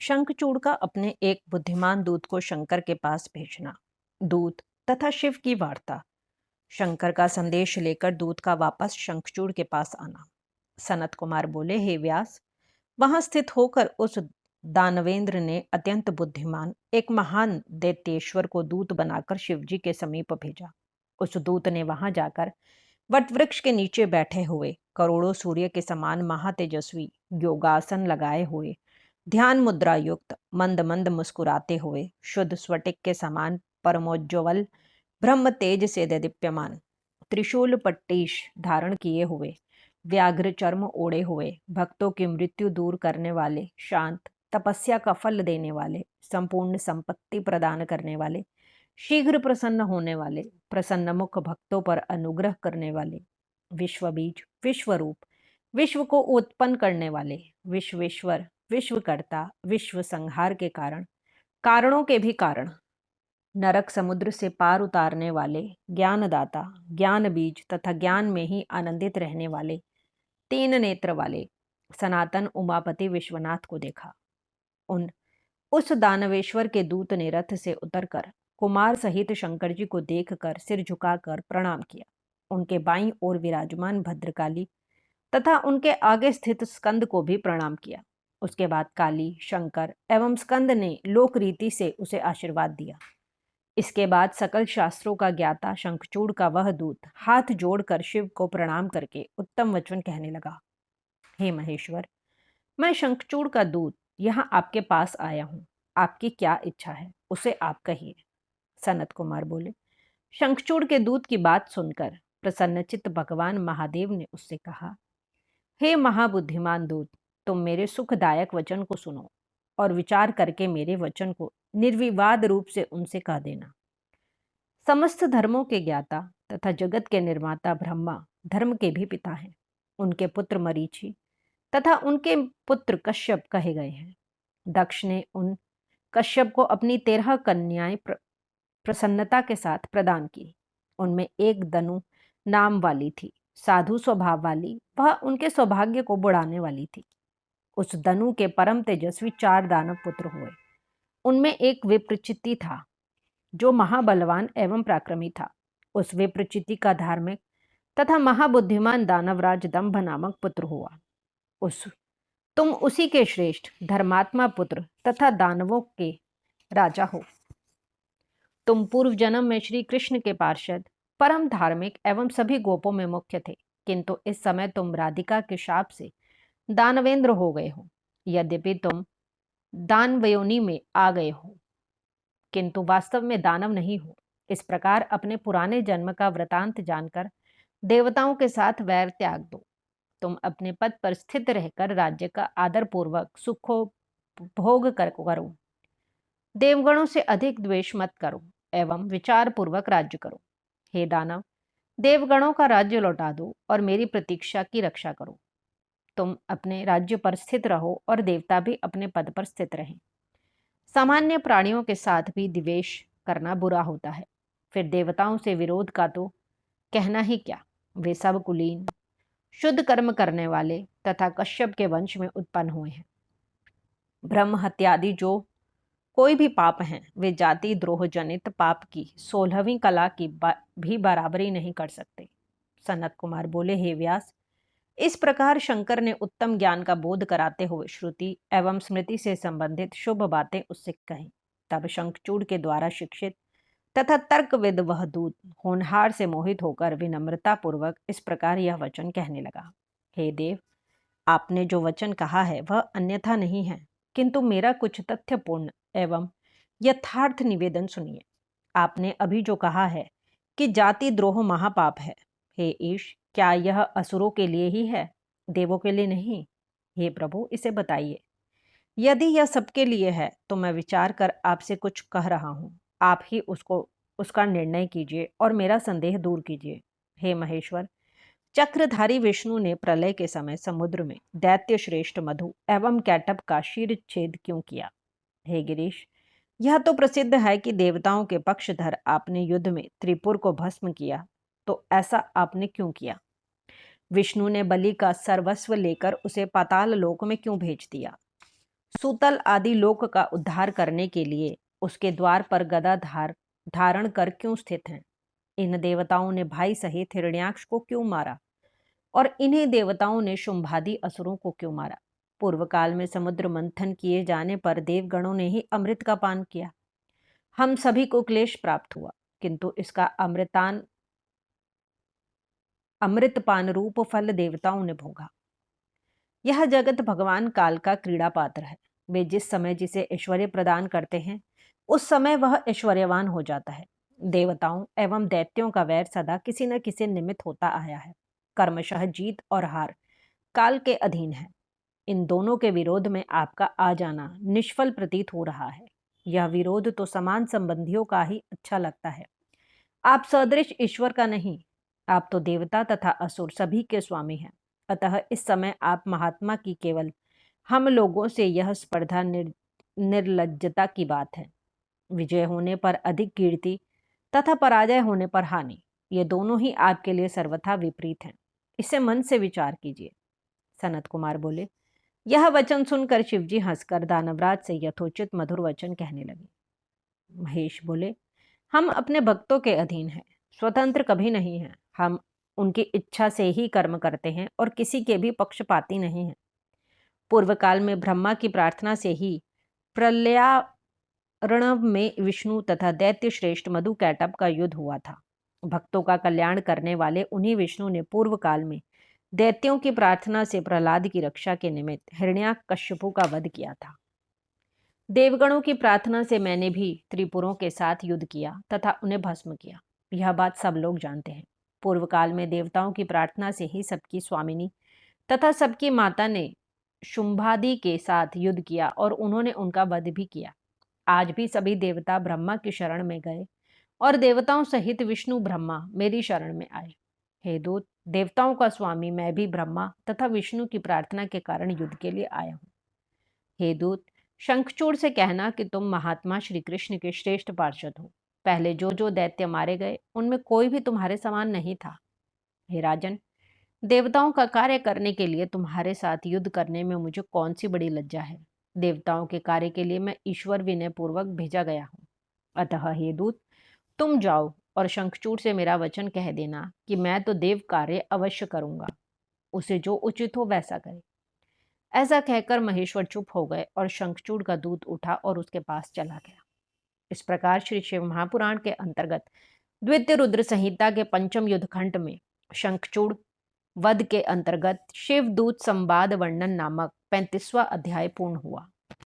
शंखचूड़ का अपने एक बुद्धिमान दूत को शंकर के पास भेजना। दूत तथा शिव की वार्ता। शंकर का संदेश लेकर दूत का वापस शंखचूड़ के पास आना। सनत कुमार बोले, हे व्यास, वहां स्थित होकर उस दानवेंद्र ने अत्यंत बुद्धिमान एक महान दैत्येश्वर को दूत बनाकर शिवजी के समीप भेजा। उस दूत ने वहां जाकर वट वृक्ष के नीचे बैठे हुए करोड़ों सूर्य के समान महातेजस्वी योगासन लगाए हुए ध्यान मुद्रा युक्त मंद मंद मुस्कुराते हुए शुद्ध स्फटिक के समान परमोज्ज्वल ब्रह्म तेज से दीप्यमान त्रिशूल पट्टीश धारण किए हुए व्याघ्र चर्म ओढ़े हुए भक्तों की मृत्यु दूर करने वाले शांत तपस्या का फल देने वाले संपूर्ण संपत्ति प्रदान करने वाले शीघ्र प्रसन्न होने वाले प्रसन्नमुख भक्तों पर अनुग्रह करने वाले विश्व बीज विश्वरूप विश्व को उत्पन्न करने वाले विश्वेश्वर विश्वकर्ता विश्व संहार के कारण कारणों के भी कारण नरक समुद्र से पार उतारने वाले ज्ञानदाता ज्ञान बीज तथा ज्ञान में ही आनंदित रहने वाले तीन नेत्र वाले सनातन उमापति विश्वनाथ को देखा। उस दानवेश्वर के दूत ने रथ से उतरकर कुमार सहित शंकर जी को देखकर सिर झुकाकर प्रणाम किया। उनके बाईं ओर विराजमान भद्रकाली तथा उनके आगे स्थित स्कंद को भी प्रणाम किया। उसके बाद काली, शंकर एवं स्कंद ने लोक रीति से उसे आशीर्वाद दिया। इसके बाद सकल शास्त्रों का ज्ञाता शंखचूड़ का वह दूत हाथ जोड़कर शिव को प्रणाम करके उत्तम वचन कहने लगा। हे महेश्वर, मैं शंखचूड़ का दूत यहाँ आपके पास आया हूँ। आपकी क्या इच्छा है उसे आप कहिए। सनत कुमार बोले, शंखचूड़ के दूत की बात सुनकर प्रसन्नचित्त भगवान महादेव ने उससे कहा, हे महाबुद्धिमान दूत, तुम मेरे सुखदायक वचन को सुनो और विचार करके मेरे वचन को निर्विवाद रूप से उनसे कह देना। समस्त धर्मों के ज्ञाता तथा जगत के निर्माता ब्रह्मा धर्म के भी पिता हैं। उनके पुत्र मरीचि तथा उनके पुत्र कश्यप कहे गए हैं। दक्ष ने उन कश्यप को अपनी 13 कन्याएं प्रसन्नता के साथ प्रदान की। उनमें एक दनु नाम वाली थी, साधु स्वभाव वाली, वह उनके सौभाग्य को बढ़ाने वाली थी। उस दनु के परम तेजस्वी 4 दानव पुत्र हुए। उनमें एक विप्रचिति था जो महाबलवान एवं पराक्रमी था। उस विप्रचिति का धार्मिक तथा महाबुद्धिमान दानवराज दंभ नामक पुत्र हुआ। तुम उसी के श्रेष्ठ धर्मात्मा पुत्र तथा दानवों के राजा हो। तुम पूर्व जन्म में श्री कृष्ण के पार्षद, परम धार्मिक एवं सभी गोपों में मुख्य थे, किंतु इस समय तुम राधिका के शाप से दानवेंद्र हो गए हो। यद्यपि तुम दानवयोनि में आ गए हो, किंतु वास्तव में दानव नहीं हो। इस प्रकार अपने पुराने जन्म का वृतांत जानकर देवताओं के साथ वैर त्याग दो। तुम अपने पद पर स्थित रहकर राज्य का आदर पूर्वक सुखो भोग करो। देवगणों से अधिक द्वेष मत करो एवं विचार पूर्वक राज्य करो। हे दानव, देवगणों का राज्य लौटा दो और मेरी प्रतीक्षा की रक्षा करो। तुम अपने राज्य पर स्थित रहो और देवता भी अपने पद पर स्थित रहें। सामान्य प्राणियों के साथ भी द्वेष करना बुरा होता है। फिर देवताओं से विरोध का तो कहना ही क्या। वे सब कुलीन, शुद्ध कर्म करने वाले तथा कश्यप के वंश में उत्पन्न हुए हैं। ब्रह्म हत्यादि जो कोई भी पाप हैं, वे जाति द्रोह जनित पाप की 16वीं कला की भी बराबरी नहीं कर सकते। सनत कुमार बोले, हे व्यास, इस प्रकार शंकर ने उत्तम ज्ञान का बोध कराते हुए श्रुति एवं स्मृति से संबंधित शुभ बातें उससे कहीं। तब शंखचूड़ के द्वारा शिक्षित तथा तर्कविद वह दूत होनहार से मोहित होकर विनम्रता पूर्वक इस प्रकार यह वचन कहने लगा। हे देव, आपने जो वचन कहा है वह अन्यथा नहीं है, किंतु मेरा कुछ तथ्यपूर्ण एवं यथार्थ निवेदन सुनिए। आपने अभी जो कहा है कि जाति द्रोह महापाप है, हे ईश, क्या यह असुरों के लिए ही है, देवों के लिए नहीं? हे प्रभु, इसे बताइए। यदि यह सबके लिए है तो मैं विचार कर आपसे कुछ कह रहा हूँ। आप ही उसका निर्णय कीजिए और मेरा संदेह दूर कीजिए। हे महेश्वर, चक्रधारी विष्णु ने प्रलय के समय समुद्र में दैत्य श्रेष्ठ मधु एवं कैटभ का शिरच्छेद क्यों किया? हे गिरीश, यह तो प्रसिद्ध है कि देवताओं के पक्षधर आपने युद्ध में त्रिपुर को भस्म किया, तो ऐसा आपने क्यों किया? विष्णु ने बलि का सर्वस्व लेकर उसे पाताल लोक में क्यों भेज दिया? सूतल आदि लोक का उद्धार करने के लिए उसके द्वार पर गदा धारण कर क्यों स्थित हैं? इन देवताओं ने भाई सहित हिरण्याक्ष को क्यों मारा और इन्हीं देवताओं ने शुंभादि असुरों को क्यों मारा? पूर्व काल में समुद्र मंथन किए जाने पर देवगणों ने ही अमृत का पान किया। हम सभी को क्लेश प्राप्त हुआ, किंतु इसका अमृतपान रूप फल देवताओं ने भोगा। यह जगत भगवान काल का क्रीड़ा पात्र है। वे जिस समय जिसे ऐश्वर्य प्रदान करते हैं उस समय वह ऐश्वर्यवान हो जाता है। देवताओं एवं दैत्यों का वैर सदा किसी न किसी निमित्त होता आया है। कर्मशः जीत और हार काल के अधीन है। इन दोनों के विरोध में आपका आ जाना निष्फल प्रतीत हो रहा है। यह विरोध तो समान संबंधियों का ही अच्छा लगता है। आप सदृश ईश्वर का नहीं, आप तो देवता तथा असुर सभी के स्वामी हैं। अतः इस समय आप महात्मा की केवल हम लोगों से यह स्पर्धा निर्लज्जता की बात है। विजय होने पर अधिक कीर्ति तथा पराजय होने पर हानि, ये दोनों ही आपके लिए सर्वथा विपरीत हैं। इसे मन से विचार कीजिए। सनत कुमार बोले। यह वचन सुनकर शिवजी हंसकर दानवराज से यथोचित मधुर वचन कहने लगे। महेश बोले, हम अपने भक्तों के अधीन हैं, स्वतंत्र कभी नहीं हैं। हम उनकी इच्छा से ही कर्म करते हैं और किसी के भी पक्षपाती नहीं हैं। पूर्व काल में ब्रह्मा की प्रार्थना से ही प्रलयार्णव में विष्णु तथा दैत्य श्रेष्ठ मधु कैटभ का युद्ध हुआ था। भक्तों का कल्याण करने वाले उन्हीं विष्णु ने पूर्व काल में दैत्यों की प्रार्थना से प्रहलाद की रक्षा के निमित्त हिरण्याकश्यपु का वध किया था। देवगणों की प्रार्थना से मैंने भी त्रिपुरों के साथ युद्ध किया तथा उन्हें भस्म किया। यह बात सब लोग जानते हैं। पूर्व काल में देवताओं की प्रार्थना से ही सबकी स्वामिनी तथा सबकी माता ने शुंभादि के साथ युद्ध किया और उन्होंने उनका वध भी किया। आज भी सभी देवता ब्रह्मा की शरण में गए और देवताओं सहित विष्णु ब्रह्मा मेरी शरण में आए। हे दूत, देवताओं का स्वामी मैं भी ब्रह्मा तथा विष्णु की प्रार्थना के कारण युद्ध के लिए आया हूँ। हे दूत, शंखचूड़ से कहना कि तुम महात्मा श्री कृष्ण के श्रेष्ठ पार्षद हो। पहले जो जो दैत्य मारे गए उनमें कोई भी तुम्हारे समान नहीं था। हे राजन, देवताओं का कार्य करने के लिए तुम्हारे साथ युद्ध करने में मुझे कौन सी बड़ी लज्जा है। देवताओं के कार्य के लिए मैं ईश्वर विनय पूर्वक भेजा गया हूँ। अतः हे दूत, तुम जाओ और शंखचूड़ से मेरा वचन कह देना कि मैं तो देव कार्य अवश्य करूंगा, उसे जो उचित हो वैसा करे। ऐसा कहकर महेश्वर चुप हो गए और शंखचूड़ का दूत उठा और उसके पास चला गया। इस प्रकार श्री शिव महापुराण के अंतर्गत द्वितीय रुद्र संहिता के पंचम युद्ध खंड में शंखचूड़ वध के अंतर्गत शिवदूत संवाद वर्णन नामक 35वां अध्याय पूर्ण हुआ।